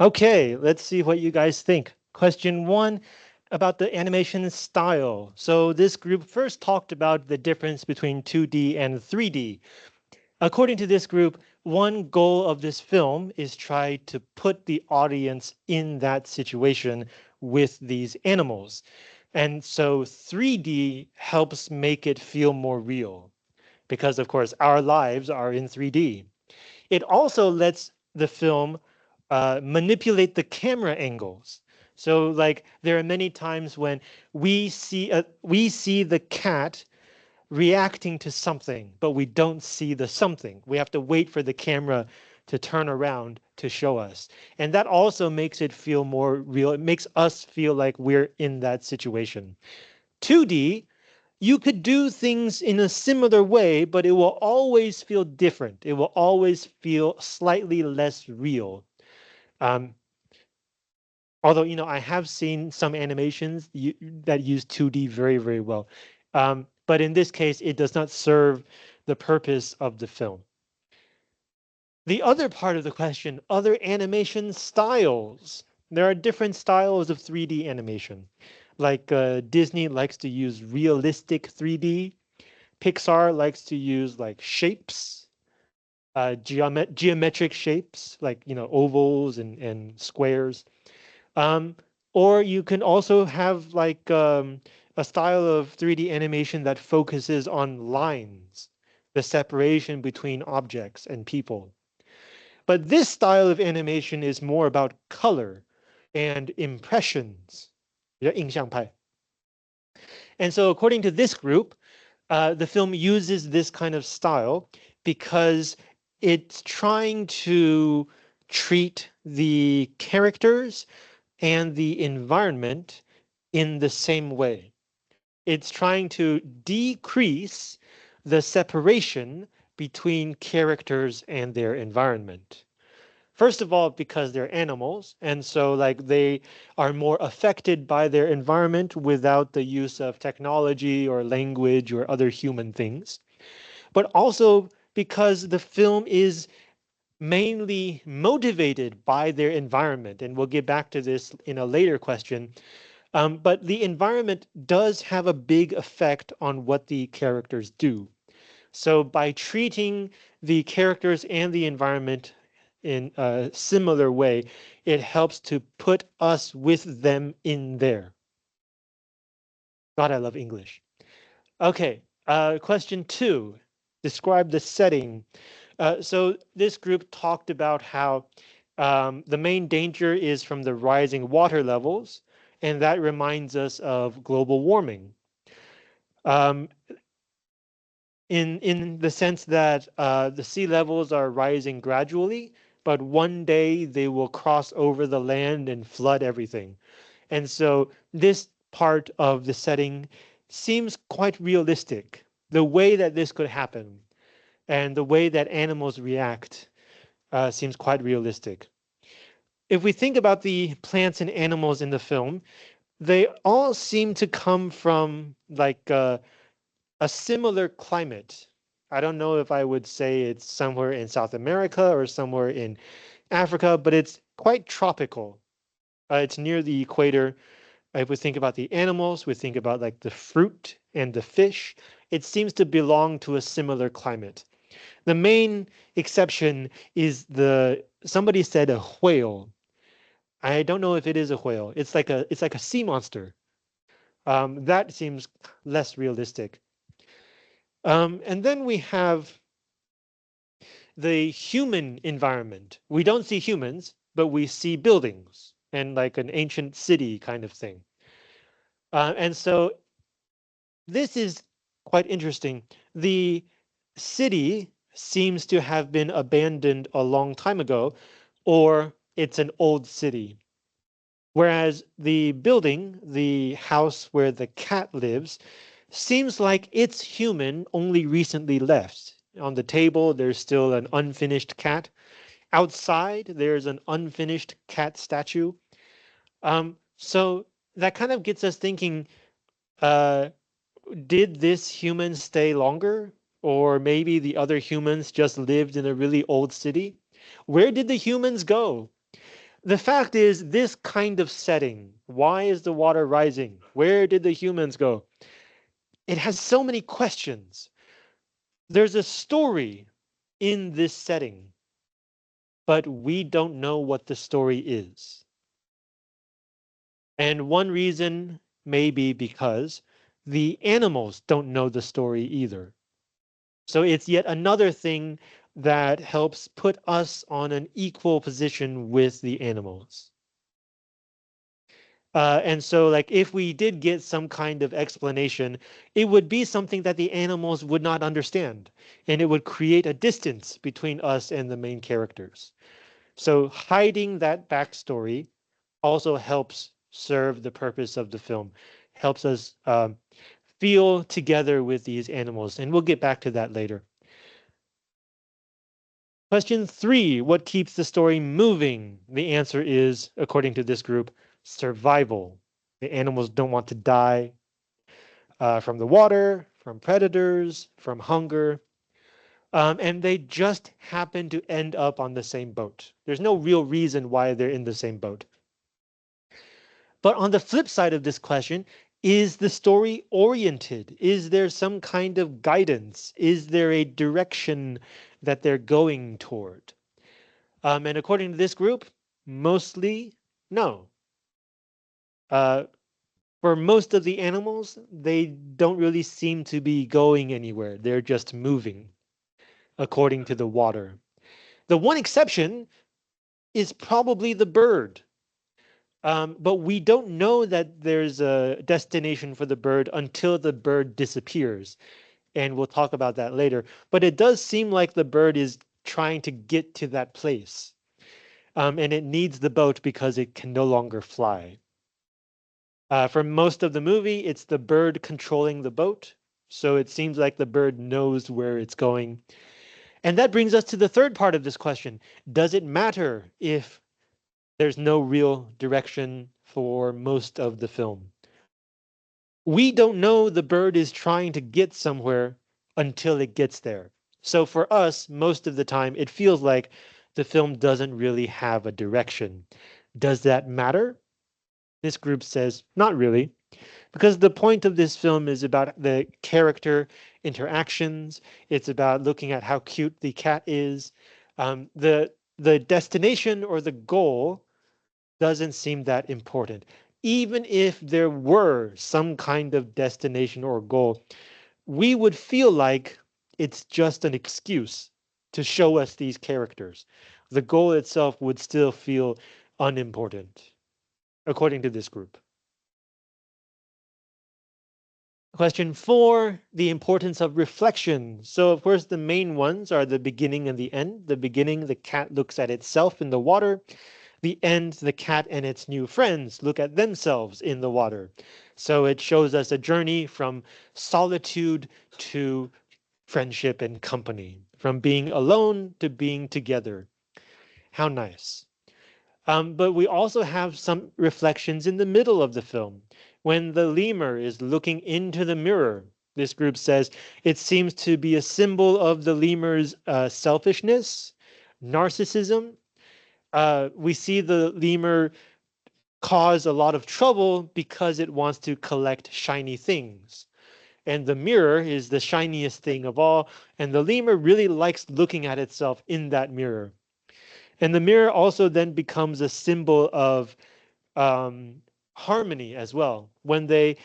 Okay, let's see what you guys think. Question one about the animation style. So this group first talked about the difference between 2D and 3D. According to this group, one goal of this film is try to put the audience in that situation with these animals. And so 3D helps make it feel more real because, of course, our lives are in 3D. It also lets the film manipulate the camera angles. So, like, there are many times when we see the cat reacting to something, but we don't see the something. We have to wait for the camera to turn around to show us. And that also makes it feel more real. It makes us feel like we're in that situation. 2D, you could do things in a similar way, but it will always feel different. It will always feel slightly less real. Um, Although, I have seen some animations that use 2D very, very well. But in this case, it does not serve the purpose of the film. The other part of the question, other animation styles. There are different styles of 3D animation. Like Disney likes to use realistic 3D. Pixar likes to use like shapes, geometric shapes, like, ovals and squares. Um, or you can also have like a style of 3D animation that focuses on lines, the separation between objects and people. But this style of animation is more about color and impressions. 印象派. And so according to this group, the film uses this kind of style because it's trying to treat the characters and the environment in the same way. It's trying to decrease the separation between characters and their environment. First of all, because they're animals, and so like they are more affected by their environment without the use of technology or language or other human things. But also because the film is mainly motivated by their environment. And we'll get back to this in a later question. But the environment does have a big effect on what the characters do. So by treating the characters and the environment in a similar way, it helps to put us with them in there. God, I love English. Okay, question two. Describe the setting. So this group talked about how the main danger is from the rising water levels, and that reminds us of global warming. Um, in the sense that the sea levels are rising gradually, but one day they will cross over the land and flood everything. And so this part of the setting seems quite realistic. The way that this could happen and the way that animals react seems quite realistic. If we think about the plants and animals in the film, they all seem to come from like a similar climate. I don't know if I would say it's somewhere in South America or somewhere in Africa, but it's quite tropical. It's near the equator. If we think about the animals, we think about like the fruit and the fish. It seems to belong to a similar climate. The main exception is somebody said a whale. I don't know if it is a whale. It's like a sea monster. That seems less realistic. And then we have the human environment. We don't see humans, but we see buildings and like an ancient city kind of thing. And so this is quite interesting. The city seems to have been abandoned a long time ago, or it's an old city. Whereas the building, the house where the cat lives, seems like it's human, only recently left. On the table, there's still an unfinished cat. Outside, there's an unfinished cat statue. So that kind of gets us thinking, uh, did this human stay longer? Or maybe the other humans just lived in a really old city? Where did the humans go? The fact is, this kind of setting, why is the water rising? Where did the humans go? It has so many questions. There's a story in this setting, but we don't know what the story is. And one reason may be because the animals don't know the story either. So it's yet another thing that helps put us on an equal position with the animals. And so, like, if we did get some kind of explanation, it would be something that the animals would not understand, and it would create a distance between us and the main characters. So hiding that backstory also helps serve the purpose of the film, helps us feel together with these animals, and we'll get back to that later. Question 3, what keeps the story moving? The answer is, according to this group, survival. The animals don't want to die from the water, from predators, from hunger, and they just happen to end up on the same boat. There's no real reason why they're in the same boat. But on the flip side of this question, is the story oriented? Is there some kind of guidance? Is there a direction that they're going toward? And according to this group, mostly no. Uh, for most of the animals, they don't really seem to be going anywhere. They're just moving according to the water. The one exception is probably the bird. But we don't know that there's a destination for the bird until the bird disappears. And we'll talk about that later. But it does seem like the bird is trying to get to that place. And it needs the boat because it can no longer fly. For most of the movie, it's the bird controlling the boat. So it seems like the bird knows where it's going. And that brings us to the third part of this question. Does it matter if there's no real direction for most of the film? We don't know the bird is trying to get somewhere until it gets there. So for us, most of the time, it feels like the film doesn't really have a direction. Does that matter? This group says, not really, because the point of this film is about the character interactions. It's about looking at how cute the cat is. The destination or the goal doesn't seem that important. Even if there were some kind of destination or goal, we would feel like it's just an excuse to show us these characters. The goal itself would still feel unimportant, according to this group. Question 4, the importance of reflection. So, of course, the main ones are the beginning and the end. The beginning, the cat looks at itself in the water. The end, the cat and its new friends look at themselves in the water. So it shows us a journey from solitude to friendship and company, from being alone to being together. How nice. But we also have some reflections in the middle of the film. When the lemur is looking into the mirror, this group says it seems to be a symbol of the lemur's selfishness, narcissism. We see the lemur cause a lot of trouble because it wants to collect shiny things. And the mirror is the shiniest thing of all. And the lemur really likes looking at itself in that mirror. And the mirror also then becomes a symbol of um, harmony as well. When they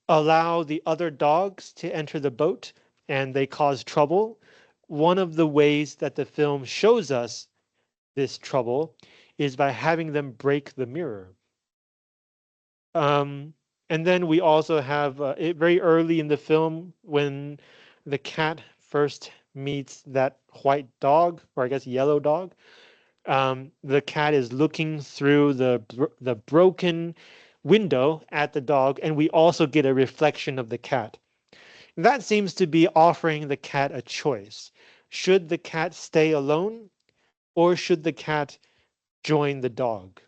allow the other dogs to enter the boat and they cause trouble, one of the ways that the film shows us this trouble is by having them break the mirror. Um, and then we also have it very early in the film when the cat first meets that white dog, or I guess yellow dog. The cat is looking through the broken window at the dog, and we also get a reflection of the cat. That seems to be offering the cat a choice. Should the cat stay alone, or should the cat join the dog?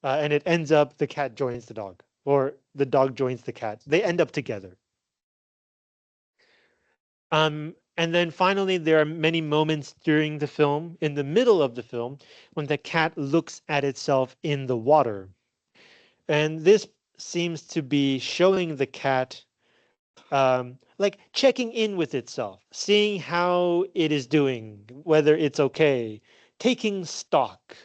And it ends up the cat joins the dog, or the dog joins the cat. They end up together. And then finally, there are many moments during the film, in the middle of the film, when the cat looks at itself in the water. And this seems to be showing the cat like checking in with itself, seeing how it is doing, whether it's okay, taking stock,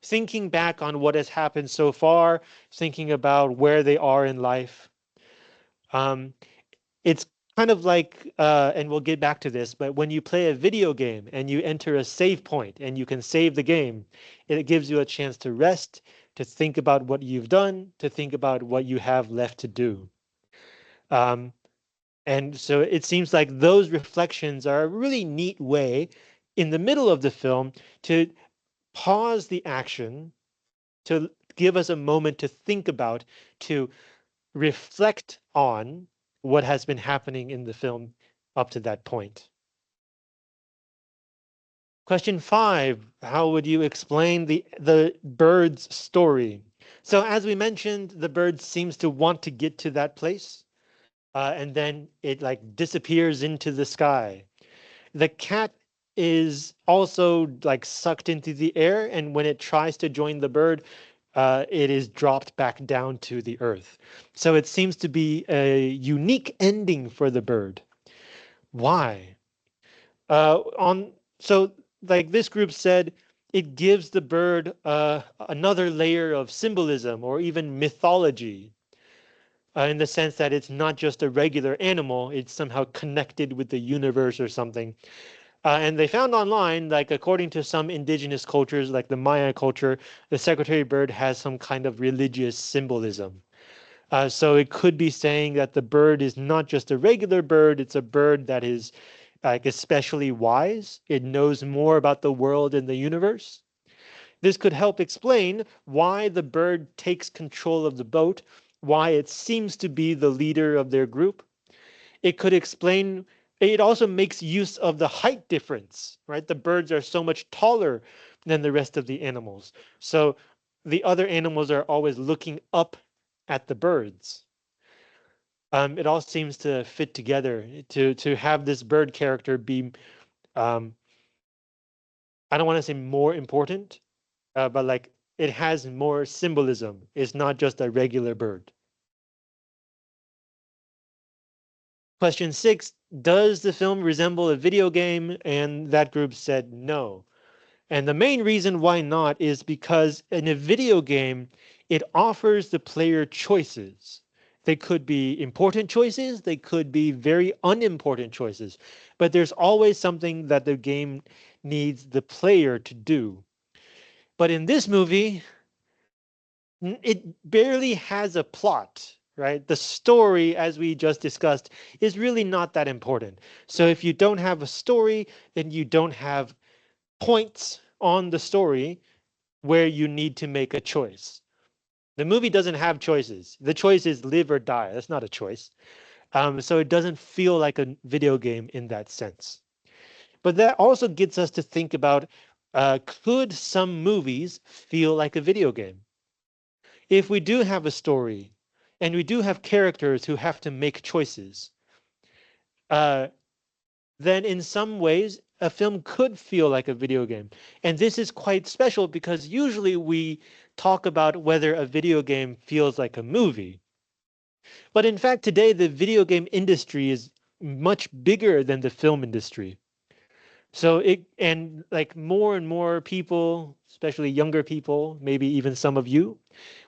thinking back on what has happened so far, thinking about where they are in life. Um, it's kind of like, and we'll get back to this, but when you play a video game and you enter a save point and you can save the game, it gives you a chance to rest, to think about what you've done, to think about what you have left to do. Um, and so it seems like those reflections are a really neat way in the middle of the film to pause the action, to give us a moment to think about, to reflect on what has been happening in the film up to that point. Question 5, how would you explain the bird's story? So as we mentioned, the bird seems to want to get to that place, and then it like disappears into the sky. The cat is also like sucked into the air, and when it tries to join the bird, it is dropped back down to the earth. So it seems to be a unique ending for the bird. Why? On so like this group said, it gives the bird another layer of symbolism or even mythology, in the sense that it's not just a regular animal; it's somehow connected with the universe or something. And they found online, like according to some indigenous cultures, like the Maya culture, the secretary bird has some kind of religious symbolism. So it could be saying that the bird is not just a regular bird, it's a bird that is like especially wise. It knows more about the world and the universe. This could help explain why the bird takes control of the boat, why it seems to be the leader of their group. It could explain, it also makes use of the height difference, right? The birds are so much taller than the rest of the animals. So the other animals are always looking up at the birds. It all seems to fit together to have this bird character be, um, I don't want to say more important, but like it has more symbolism. It's not just a regular bird. Question 6, does the film resemble a video game? And that group said no. And the main reason why not is because in a video game, it offers the player choices. They could be important choices, they could be very unimportant choices, but there's always something that the game needs the player to do. But in this movie, it barely has a plot, right? The story, as we just discussed, is really not that important. So if you don't have a story, then you don't have points on the story where you need to make a choice. The movie doesn't have choices. The choice is live or die. That's not a choice. So it doesn't feel like a video game in that sense. But that also gets us to think about, could some movies feel like a video game? If we do have a story and we do have characters who have to make choices, uh, then in some ways a film could feel like a video game. And this is quite special because usually we talk about whether a video game feels like a movie. But in fact, today the video game industry is much bigger than the film industry. So it, and like more and more people, especially younger people, maybe even some of you,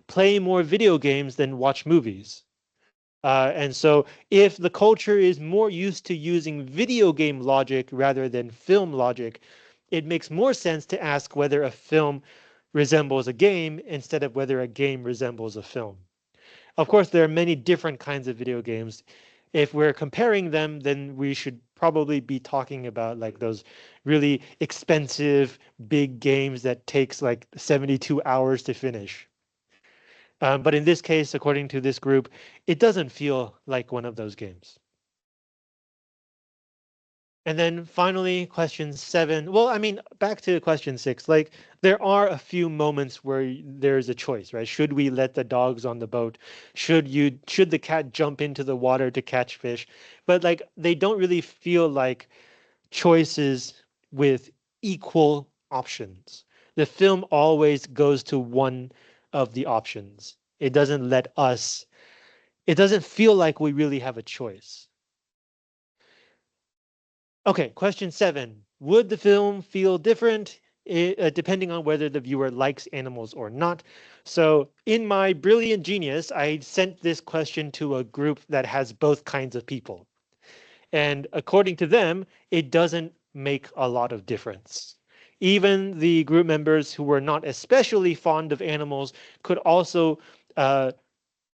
play more video games than watch movies. And so if the culture is more used to using video game logic rather than film logic, it makes more sense to ask whether a film resembles a game instead of whether a game resembles a film. Of course, there are many different kinds of video games. If we're comparing them, then we should probably be talking about like those really expensive big games that takes like 72 hours to finish. But in this case, according to this group, it doesn't feel like one of those games. And then finally, question 7. Well, I mean, back to question 6. Like, there are a few moments where there's a choice, right? Should we let the dogs on the boat? Should the cat jump into the water to catch fish? But like, they don't really feel like choices with equal options. The film always goes to one of the options. It doesn't feel like we really have a choice. Okay, question 7. Would the film feel different depending on whether the viewer likes animals or not? So, in my brilliant genius, I sent this question to a group that has both kinds of people. And according to them, it doesn't make a lot of difference. Even the group members who were not especially fond of animals could also uh,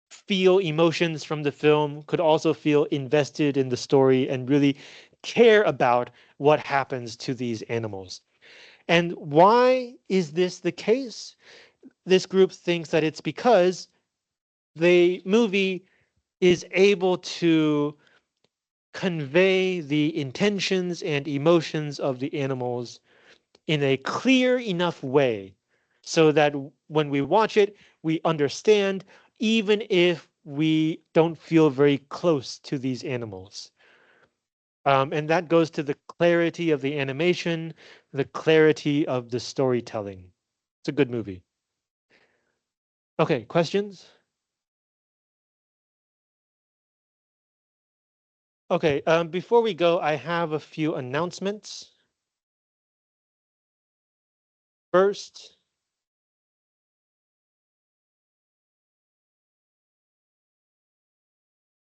feel emotions from the film, could also feel invested in the story and really care about what happens to these animals. And why is this the case? This group thinks that it's because the movie is able to convey the intentions and emotions of the animals in a clear enough way so that when we watch it, we understand, even if we don't feel very close to these animals. And that goes to the clarity of the animation, the clarity of the storytelling. It's a good movie. Okay, questions? Okay, before we go, I have a few announcements. First,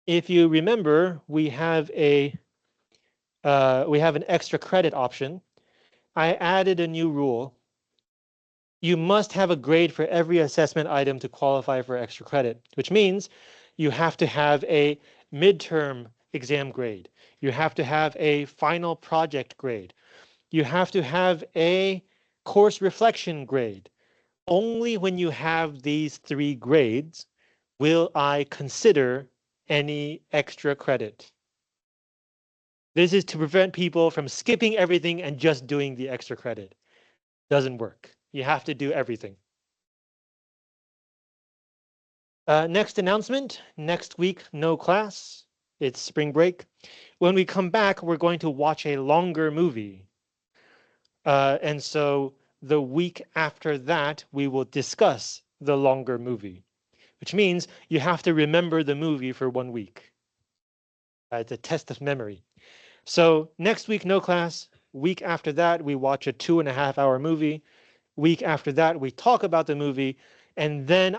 if you remember, we have an extra credit option. I added a new rule. You must have a grade for every assessment item to qualify for extra credit, which means you have to have a midterm exam grade. You have to have a final project grade. You have to have a course reflection grade. Only when you have these 3 grades will I consider any extra credit. This is to prevent people from skipping everything and just doing the extra credit. Doesn't work. You have to do everything. Next announcement, next week, no class. It's spring break. When we come back, we're going to watch a longer movie. And so the week after that, we will discuss the longer movie, which means you have to remember the movie for 1 week. It's a test of memory. So next week, no class. Week after that, we watch a 2.5 hour movie. Week after that, we talk about the movie. And then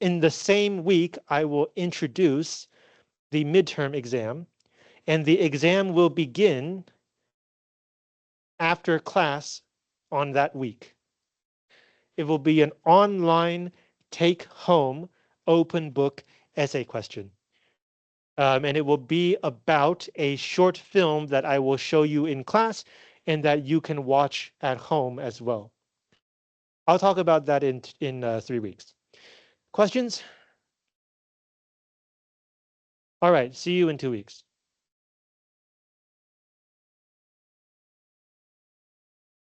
in the same week, I will introduce the midterm exam. And the exam will begin after class on that week. It will be an online take home open book essay question. And it will be about a short film that I will show you in class and that you can watch at home as well. I'll talk about that in 3 weeks. Questions? All right, see you in 2 weeks.